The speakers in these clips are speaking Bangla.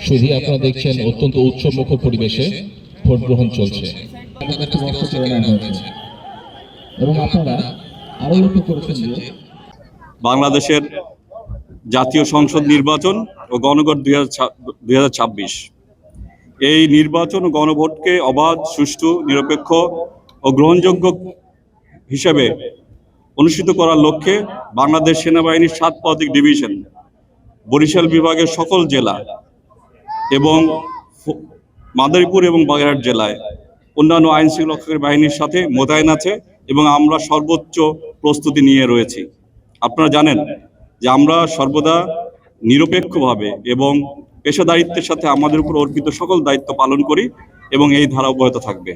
শুধু আপনারা দেখছেন অত্যন্ত উৎসবমুখর পরিবেশে ভোট গ্রহণ চলছে এবং আপনারা আরো লক্ষ্য করেছেন যে বাংলাদেশের জাতীয় সংসদ নির্বাচন ও গণভোট 2026 এই নির্বাচন ও গণভোটকে অবাধ, সুষ্ঠু, নিরপেক্ষ ও গ্রহণযোগ্য হিসেবে অনুষ্ঠিত করার লক্ষ্যে বাংলাদেশ সেনাবাহিনীর 7 পদাতিক ডিভিশন, বরিশাল বিভাগের সকল জেলা এবং মাদারীপুর এবং বাগেরহাট জেলায় অন্যান্য আইনশৃঙ্খলা রক্ষাকারী বাহিনীর সাথে মোতায়েন আছে এবং আমরা সর্বোচ্চ প্রস্তুতি নিয়ে রয়েছি। আপনারা জানেন যে আমরা সর্বদা নিরপেক্ষভাবে এবং পেশাদারিত্বের সাথে আমাদের উপর অর্পিত সকল দায়িত্ব পালন করি এবং এই ধারা অব্যাহত থাকবে।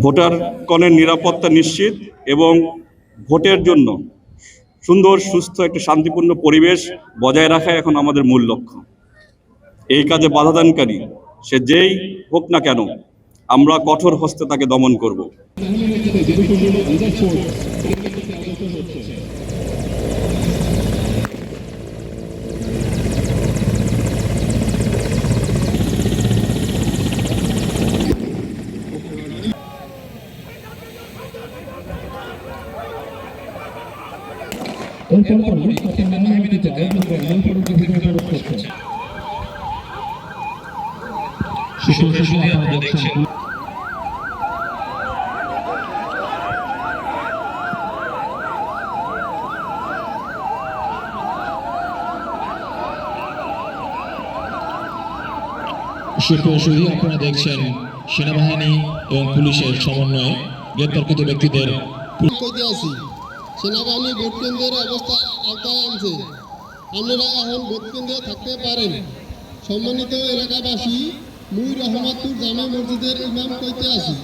ভোটারগণের নিরাপত্তা নিশ্চিত এবং ভোটের জন্য সুন্দর, সুস্থ একটা শান্তিপূর্ণ পরিবেশ বজায় রাখা এখন আমাদের মূল লক্ষ্য। এই কাজে বাধাদানকারী সে যেই হোক না কেন, আমরা কঠোর হস্তে তাকে দমন করব। সুপ্রসূরি আপনারা দেখছেন সেনাবাহিনী এবং পুলিশের সমন্বয়ে গ্রেপ্তারকৃত ব্যক্তিদের সেনাবাহিনী ভোট কেন্দ্রের অবস্থা আওতায় আনছে। আপনারা এখন ভোট কেন্দ্রে থাকতে পারেন। সম্মানিত এলাকাবাসী, মুই রহমাতুর জামে মসজিদের ইমাম কইতে আসি।